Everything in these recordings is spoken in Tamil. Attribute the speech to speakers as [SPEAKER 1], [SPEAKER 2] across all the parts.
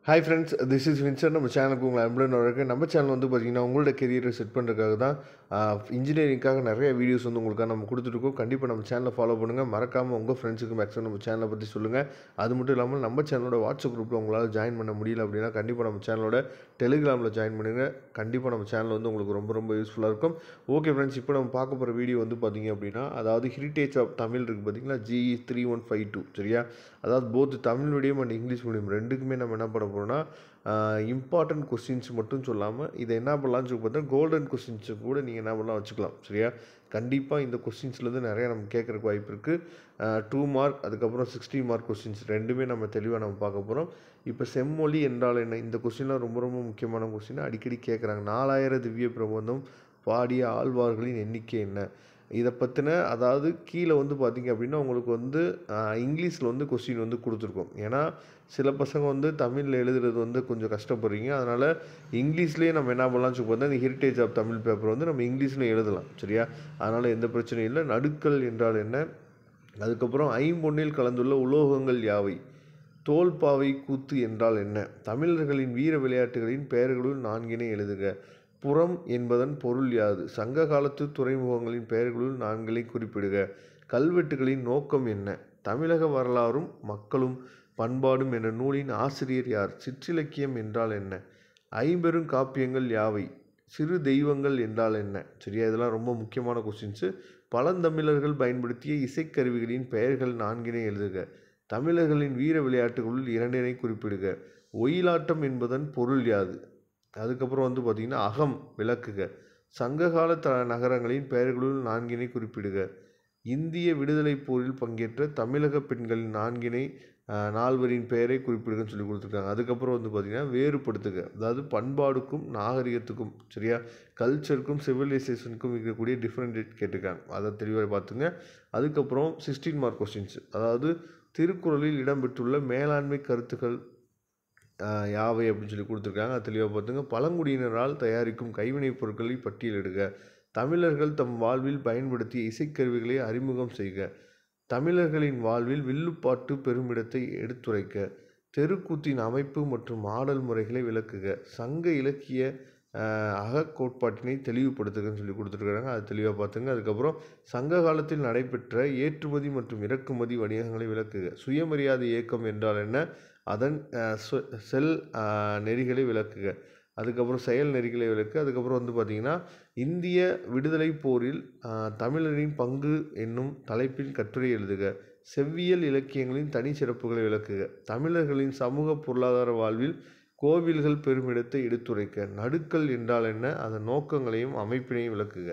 [SPEAKER 1] Hi friends, this is Vincent. நம்ம சேனலுக்கு உங்களை அன்புடன் வரவேற்கிறேன். நம்ம சேனல் வந்து பார்த்தீங்கன்னா உங்களோட கெரியரை செட் பண்ணுறதுக்காக தான் இன்ஜினியரிங்காக நிறைய வீடியோஸ் வந்து உங்களுக்காக நம்ம கொடுத்துருக்கோம். கண்டிப்பாக நம்ம சேனலை ஃபாலோ பண்ணுங்கள். மறக்காமல் உங்கள் ஃப்ரெண்ட்ஸுக்கு மேக்ஸிமம் நம்ம சேனலை பற்றி சொல்லுங்கள். அது மட்டும் இல்லாமல் நம்ம சேனலோட வாட்ஸ்அப் குரூப்பில் உங்களால் ஜாயின் பண்ண முடியல அப்படின்னா கண்டிப்பாக நம்ம சேனலோட டெலிகிராமில் ஜாயின் பண்ணுங்கள். கண்டிப்பாக நம்ம சேனல் வந்து உங்களுக்கு ரொம்ப ரொம்ப யூஸ்ஃபுல்லாக இருக்கும். ஓகே ஃப்ரெண்ட்ஸ், இப்போ நம்ம பார்க்க போகிற வீடியோ வந்து பார்த்தீங்க அப்படின்னா, அதாவது ஹெரிட்டேஜ் ஆஃப் தமிழ் இருக்குது பார்த்தீங்களா, GE 3152 சரியா. அதாவது both Tamil medium and English medium ரெண்டுக்குமே நம்ம என்ன பண்ண போகிறோம்னா இம்பார்ட்டன்ட் கொஸ்டின்ஸ் மட்டும் சொல்லாமல் இதை என்ன பண்ணலாம்னு சொல்லி பார்த்தா கோல்டன் கொஸ்டின்ஸு கூட நீங்கள் என்ன பண்ணலாம் வச்சுக்கலாம் சரியா. கண்டிப்பாக இந்த கொஸ்டின்ஸ்லேருந்து நிறையா நம்ம கேட்குறக்கு வாய்ப்பு இருக்குது. 2 மார்க் அதுக்கப்புறம் 60 மார்க் கொஸ்டின்ஸ் ரெண்டுமே நம்ம தெளிவாக நம்ம பார்க்க போகிறோம். இப்போ செம்மொழி என்றால் என்ன, இந்த கொஸ்டின்லாம் ரொம்ப ரொம்ப முக்கியமான கொஸ்டின், அடிக்கடி கேட்குறாங்க. 4000 திவ்ய பிரபந்தம் பாடிய ஆழ்வார்களின் எண்ணிக்கை என்ன, இதை பற்றின அதாவது கீழே வந்து பார்த்திங்க அப்படின்னா உங்களுக்கு வந்து இங்கிலீஷில் வந்து கொஸ்டின் வந்து கொடுத்துருக்கோம். ஏன்னா சில பசங்க வந்து தமிழில் எழுதுறது வந்து கொஞ்சம் கஷ்டப்படுறீங்க. அதனால் இங்கிலீஷ்லேயே நம்ம என்ன பண்ணலாம்னு சொல்லி பார்த்தா இந்த ஹெரிட்டேஜ் ஆஃப் தமிழ் பேப்பர் வந்து நம்ம இங்கிலீஷில் எழுதலாம் சரியா. அதனால் எந்த பிரச்சனையும் இல்லை. நடுக்கல் என்றால் என்ன, அதுக்கப்புறம் ஐம்பொன்னில் கலந்துள்ள உலோகங்கள் யாவை, தோல்பாவை கூத்து என்றால் என்ன, தமிழர்களின் வீர விளையாட்டுகளின் பெயர்களுள் 4 எழுதுக, புறம் என்பதன் பொருள் யாது, சங்க காலத்து துறைமுகங்களின் பெயர்களுள் 4 குறிப்பிடுக, கல்வெட்டுகளின் நோக்கம் என்ன, தமிழக வரலாறும் மக்களும் பண்பாடும் என்ற நூலின் ஆசிரியர் யார், சிற்றிலக்கியம் என்றால் என்ன, ஐம்பெரும் காப்பியங்கள் யாவை, சிறு தெய்வங்கள் என்றால் என்ன சரியா. இதெல்லாம் ரொம்ப முக்கியமான கொஸ்டின்ஸு. பழந்தமிழர்கள் பயன்படுத்திய இசைக்கருவிகளின் பெயர்கள் 4 எழுதுக, தமிழர்களின் வீர விளையாட்டுகளுள் 2 குறிப்பிடுக, ஒயிலாட்டம் என்பதன் பொருள் யாது, அதுக்கப்புறம் வந்து பார்த்திங்கன்னா அகம் விளக்குக, சங்ககால நகரங்களின் பெயர்களுள் 4 குறிப்பிடுக, இந்திய விடுதலை போரில் பங்கேற்ற தமிழக பெண்களின் 4 பெயரை குறிப்பிடுகன்னு சொல்லி கொடுத்துருக்காங்க. அதுக்கப்புறம் வந்து பார்த்திங்கன்னா வேறுபடுத்துக, அதாவது பண்பாடுக்கும் நாகரிகத்துக்கும் சரியா, கல்ச்சருக்கும் சிவிலைசேஷனுக்கும் இருக்கக்கூடிய டிஃப்ரெண்ட் கேட்டிருக்காங்க, அதை தெளிவாக பார்த்துங்க. அதுக்கப்புறம் 16 மார்க் கொஸ்டின்ஸ், அதாவது திருக்குறளில் இடம்பெற்றுள்ள மேலாண்மை கருத்துக்கள் யாவை அப்படின்னு சொல்லி கொடுத்துருக்காங்க, அது தெளிவாக பார்த்துங்க. பழங்குடியினரால் தயாரிக்கும் கைவினைப் பொருட்களை பட்டியலிடுக, தமிழர்கள் தம் வாழ்வில் பயன்படுத்திய இசைக்கருவிகளை அறிமுகம் செய்க, தமிழர்களின் வாழ்வில் வில்லுப்பாட்டு பெருமிடத்தை எடுத்துரைக்க, தெருக்கூத்தின் அமைப்பு மற்றும் ஆடல் முறைகளை விளக்குக, சங்க இலக்கிய அகக்கோட்பாட்டினை தெளிவுபடுத்துகன்னு சொல்லி கொடுத்துருக்காங்க, அது தெளிவாக பார்த்துங்க. அதுக்கப்புறம் சங்க காலத்தில் நடைபெற்ற ஏற்றுமதி மற்றும் இறக்குமதி வணிகங்களை விளக்குக, சுயமரியாதை இயக்கம் என்றால் என்ன, அதன் செல் நெறிகளை விளக்குக, அதுக்கப்புறம் செயல் நெறிகளை விளக்கு. அதுக்கப்புறம் வந்து பார்த்திங்கன்னா இந்திய விடுதலை போரில் தமிழரின் பங்கு என்னும் தலைப்பில் கட்டுரை எழுதுக, செவ்வியல் இலக்கியங்களின் தனி சிறப்புகளை விளக்குக, தமிழர்களின் சமூக பொருளாதார வாழ்வில் கோவில்கள் பெருமிடத்தை எடுத்துரைக்க, நடுக்கல் என்றால் என்ன, அதன் நோக்கங்களையும் அமைப்பினையும் விளக்குக,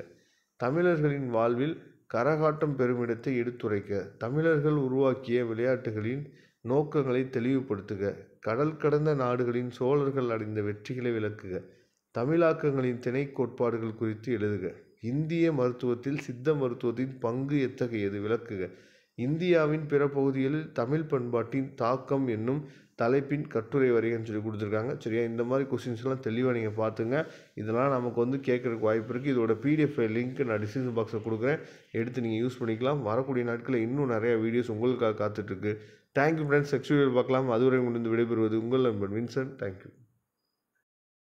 [SPEAKER 1] தமிழர்களின் வாழ்வில் கரகாட்டம் பெருமிடத்தை எடுத்துரைக்க, தமிழர்கள் உருவாக்கிய விளையாட்டுகளின் நோக்கங்களை தெளிவுபடுத்துக, கடல் கடந்த நாடுகளின் சோழர்கள் அடைந்த வெற்றிகளை விளக்குக, தமிழாக்கங்களின் திணை கோட்பாடுகள் குறித்து எழுதுக, இந்திய மருத்துவத்தில் சித்த மருத்துவத்தின் பங்கு எத்தகையது விளக்குக, இந்தியாவின் பிற பகுதிகளில் தமிழ் பண்பாட்டின் தாக்கம் என்னும் தலைப்பின் கட்டுரை வரைகன்னு சொல்லி கொடுத்துருக்காங்க சரியா. இந்த மாதிரி கொஸ்டின்ஸ்லாம் தெளிவாக நீங்கள் பார்த்துங்க. இதெல்லாம் நமக்கு வந்து கேட்குறதுக்கு வாய்ப்பு இருக்குது. இதோட PDF லிங்க் நான் டிஸ்கிரிப்ஷன் பாக்ஸில் கொடுக்குறேன், எடுத்து நீங்கள் யூஸ் பண்ணிக்கலாம். வரக்கூடிய நாட்களில் இன்னும் நிறையா வீடியோஸ் உங்களுக்காக காத்துட்ருக்கு. தேங்க்யூ ஃப்ரெண்ட்ஸ், நெக்ஸ்ட் வீடியோவில் பார்க்கலாம். அதுவரை முடிந்து விடைபெறுவது உங்கள் நண்பன் வின்சென்ட். தேங்க்யூ.